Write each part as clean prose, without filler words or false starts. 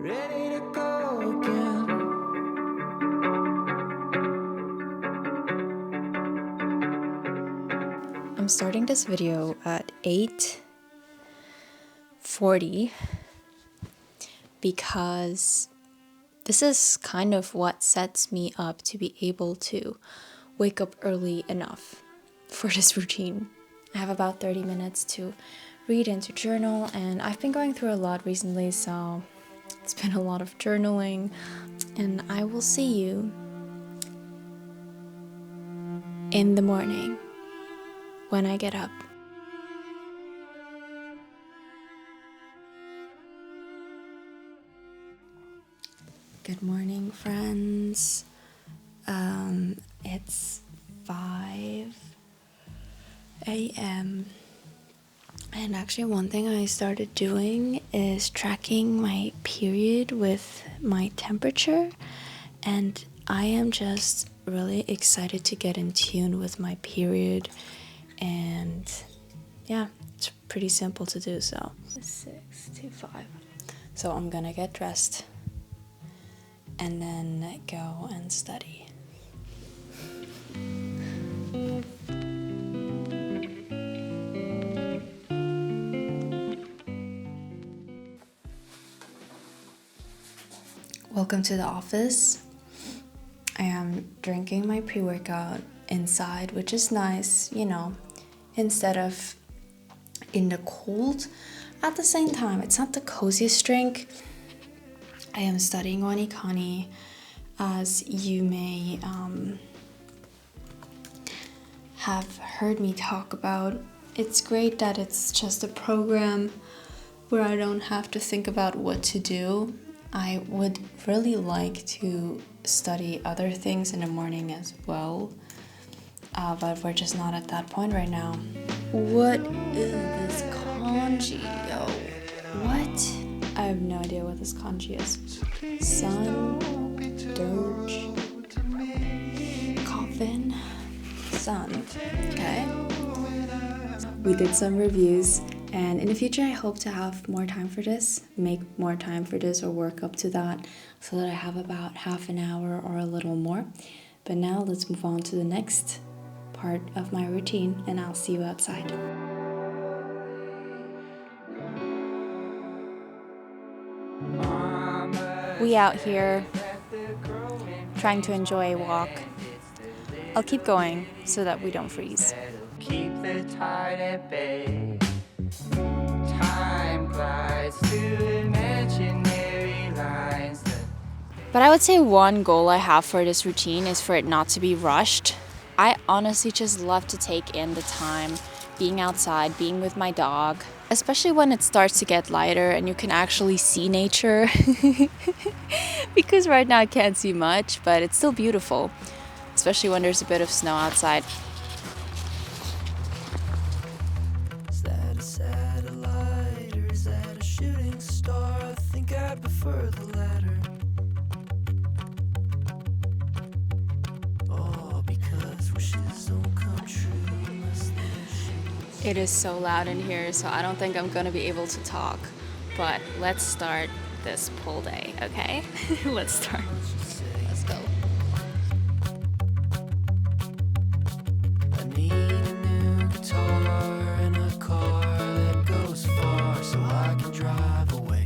ready to go again. I'm starting this video at 8:40 because this is kind of what sets me up to be able to wake up early enough for this routine. I have about 30 minutes to read and to journal, and I've been going through a lot recently, so it's been a lot of journaling, and I will see you in the morning when I get up. Good morning, friends. It's 5 a.m. And actually one thing I started doing is tracking my period with my temperature, and I am just really excited to get in tune with my period, and yeah, it's pretty simple to do. So 6 to 5. So I'm gonna get dressed and then go and study. Welcome to the office. I am drinking my pre-workout inside, which is nice, instead of in the cold. At the same time, it's not the coziest drink. I am studying Wanikani, as you may have heard me talk about. It's great that it's just a program where I don't have to think about what to do. I would really like to study other things in the morning as well, but we're just not at that point right now. What is this kanji? Yo, what? I have no idea what this kanji is. Sun, dirge, coffin, sun. Okay. We did some reviews, and in the future I hope to have more time for this, make more time for this, or work up to that so that I have about half an hour or a little more. But now let's move on to the next part of my routine, and I'll see you outside. We out here trying to enjoy a walk. I'll keep going so that we don't freeze. Keep the tide at bay. Time glides through imaginary lines. But I would say one goal I have for this routine is for it not to be rushed. I honestly just love to take in the time, being outside, being with my dog, especially when it starts to get lighter and you can actually see nature. Because right now I can't see much, but it's still beautiful, especially when there's a bit of snow outside. Is that a satellite or is that a shooting star? I think I'd prefer the latter. Oh, because wishes don't come true unless they're shoes. It is so loud in here, so I don't think I'm gonna be able to talk. But let's start this pull day, okay? Let's start. Let's go. I need a new guitar and a car that goes far so I can drive away.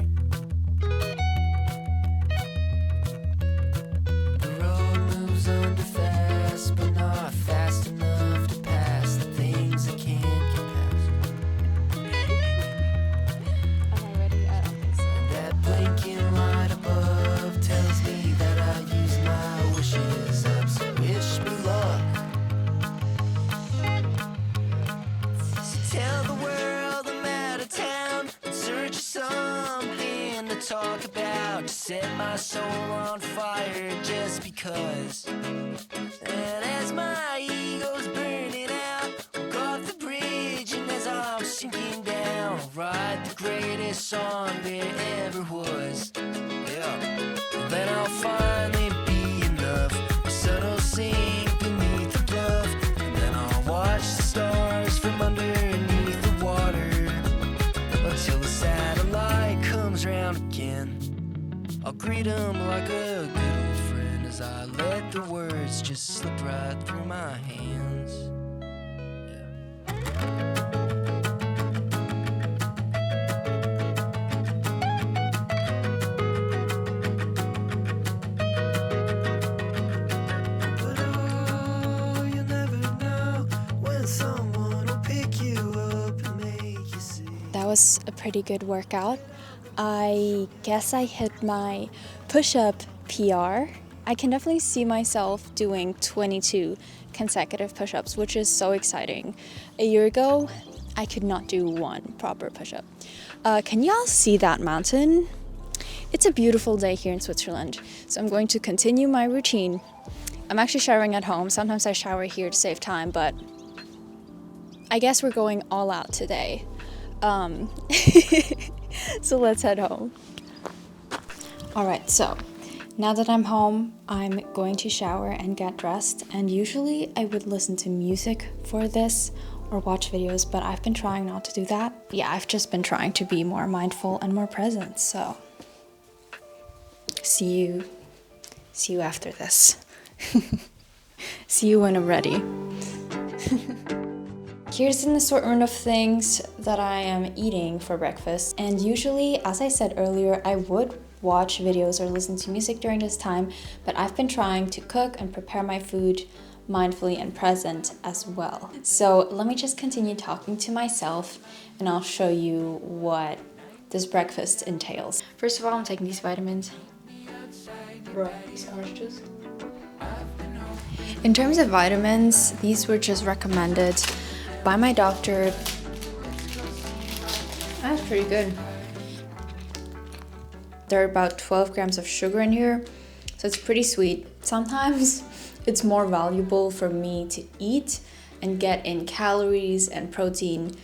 The road moves under fast, but not fast enough to pass the things I can't get past. Am I ready? I don't think so. That blinking light above tells me that I use my wishes up, so wish me luck. Tell the world I'm out of town in search of something to talk about, to set my soul on fire just because. And as my ego's burning out, walk off the bridge, and as I'm sinking down, I'll write the greatest song there ever was. Yeah. And then I'll finally be enough, a subtle sink beneath the bluff, and then I'll watch the stars from underneath the water until the satellite comes round again. I'll greet him like a good old friend as I let the words just slip right through my hands. But oh, you never know when someone will pick you up and make you see. That was a pretty good workout. I guess I hit my push-up PR. I can definitely see myself doing 22 consecutive push-ups, which is so exciting. A year ago, I could not do one proper push-up. Can y'all see that mountain? It's a beautiful day here in Switzerland, so I'm going to continue my routine. I'm actually showering at home. Sometimes I shower here to save time, but I guess we're going all out today. So let's head home. Alright, so now that I'm home, I'm going to shower and get dressed. And usually I would listen to music for this or watch videos, but I've been trying not to do that. Yeah, I've just been trying to be more mindful and more present. So see you after this. See you when I'm ready. Here's an assortment of things that I am eating for breakfast. And usually, as I said earlier, I would watch videos or listen to music during this time, but I've been trying to cook and prepare my food mindfully and present as well. So let me just continue talking to myself and I'll show you what this breakfast entails. First of all, I'm taking these vitamins. Bro, these orange juice. In terms of vitamins, these were just recommended by my doctor. That's pretty good. There are about 12 grams of sugar in here, so it's pretty sweet. Sometimes it's more valuable for me to eat and get in calories and protein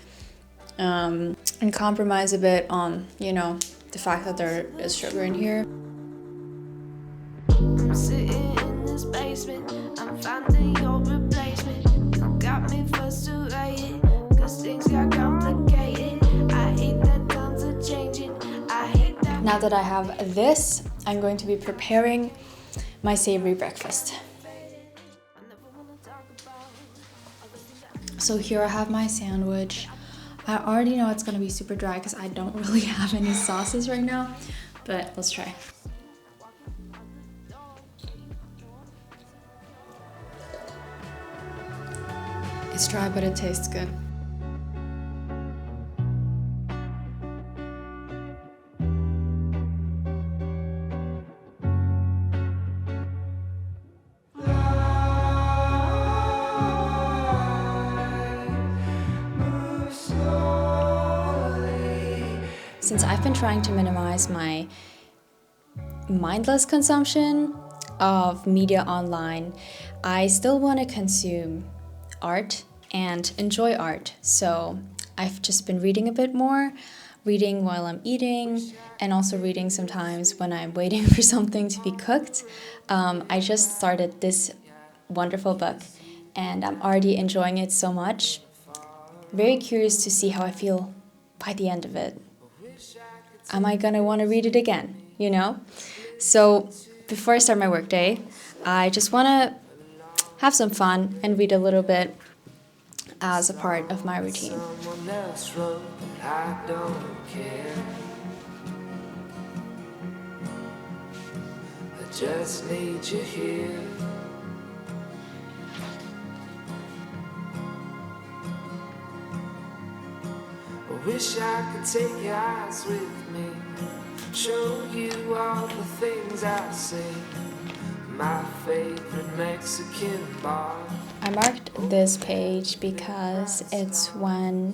and compromise a bit on, you know, the fact that there is sugar in here. I'm sitting in this basement, I'm finding your replacement. You got me frustrated, cause things got complicated. I hate that times are changing, I hate that. Now that I have this, I'm going to be preparing my savory breakfast. So here I have my sandwich. I already know it's gonna be super dry because I don't really have any sauces right now, but let's try. It's dry, but it tastes good. Since I've been trying to minimize my mindless consumption of media online, I still want to consume art and enjoy art. So I've just been reading a bit more, reading while I'm eating, and also reading sometimes when I'm waiting for something to be cooked. I just started this wonderful book and I'm already enjoying it so much. Very curious to see how I feel by the end of it. Am I gonna want to read it again, you know? So before I start my workday, I just want to have some fun and read a little bit as a part of my routine. Someone else wrote, I don't care. I just need you here. I wish I could take your eyes with me, show you all the things I see. My favorite Mexican bar. I marked this page because it's when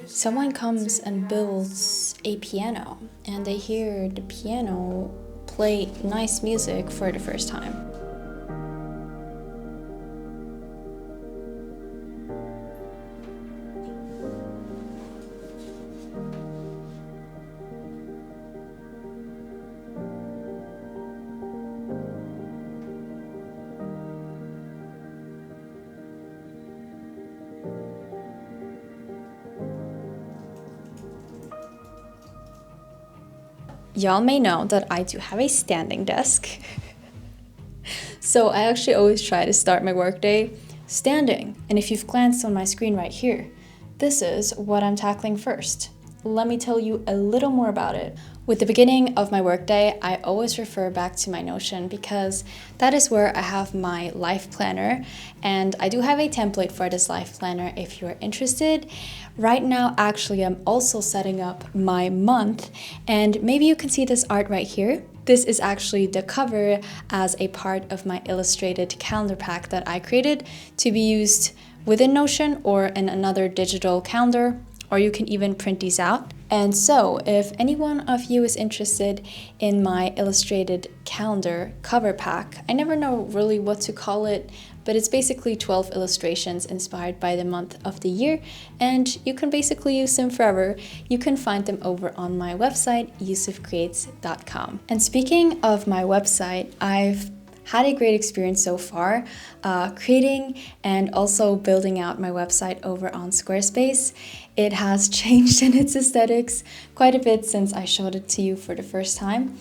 someone comes and builds a piano and they hear the piano play nice music for the first time. y'all may know that I do have a standing desk. So I actually always try to start my workday standing. And if you've glanced on my screen right here, this is what I'm tackling first. Let me tell you a little more about it. With the beginning of my workday, I always refer back to my Notion because that is where I have my life planner, and I do have a template for this life planner if you're interested. Right now, actually, I'm also setting up my month, and maybe you can see this art right here. This is actually the cover as a part of my illustrated calendar pack that I created to be used within Notion or in another digital calendar, or you can even print these out. And so if any one of you is interested in my illustrated calendar cover pack, I never know really what to call it, but it's basically 12 illustrations inspired by the month of the year, and you can basically use them forever. You can find them over on my website, yusufcreates.com. And speaking of my website, I've had a great experience so far creating and also building out my website over on Squarespace. It has changed in its aesthetics quite a bit since I showed it to you for the first time.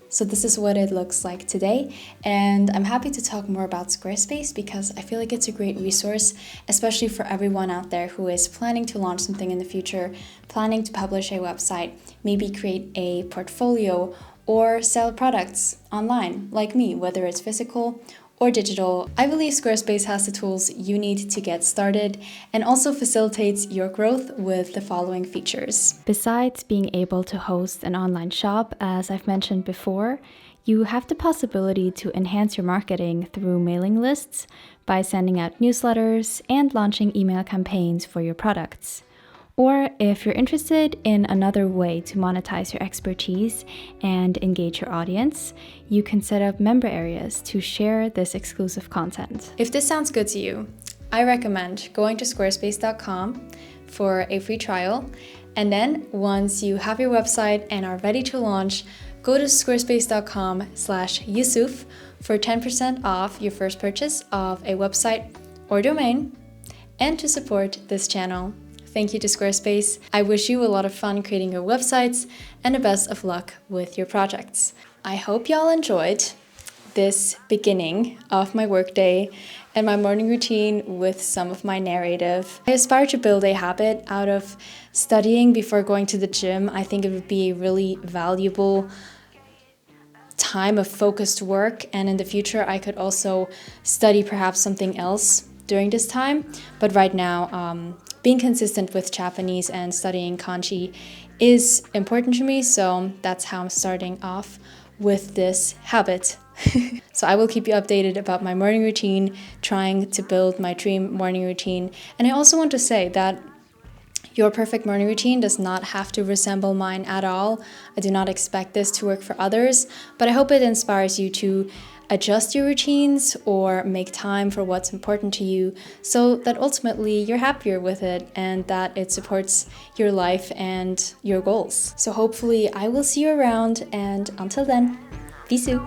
So this is what it looks like today, and I'm happy to talk more about Squarespace because I feel like it's a great resource, especially for everyone out there who is planning to launch something in the future, planning to publish a website, maybe create a portfolio or sell products online, like me, whether it's physical or digital. I believe Squarespace has the tools you need to get started and also facilitates your growth with the following features. Besides being able to host an online shop, as I've mentioned before, you have the possibility to enhance your marketing through mailing lists by sending out newsletters and launching email campaigns for your products. Or if you're interested in another way to monetize your expertise and engage your audience, you can set up member areas to share this exclusive content. If this sounds good to you, I recommend going to squarespace.com for a free trial. And then once you have your website and are ready to launch, go to squarespace.com/Yusuf for 10% off your first purchase of a website or domain, and to support this channel. Thank you to Squarespace. I wish you a lot of fun creating your websites and the best of luck with your projects. I hope y'all enjoyed this beginning of my workday and my morning routine with some of my narrative. I aspire to build a habit out of studying before going to the gym. I think it would be a really valuable time of focused work, and in the future I could also study perhaps something else during this time. But right now, being consistent with Japanese and studying kanji is important to me, so that's how I'm starting off with this habit. So I will keep you updated about my morning routine, trying to build my dream morning routine. And I also want to say that your perfect morning routine does not have to resemble mine at all. I do not expect this to work for others, but I hope it inspires you to adjust your routines or make time for what's important to you so that ultimately you're happier with it and that it supports your life and your goals. So hopefully I will see you around, and until then, bisous.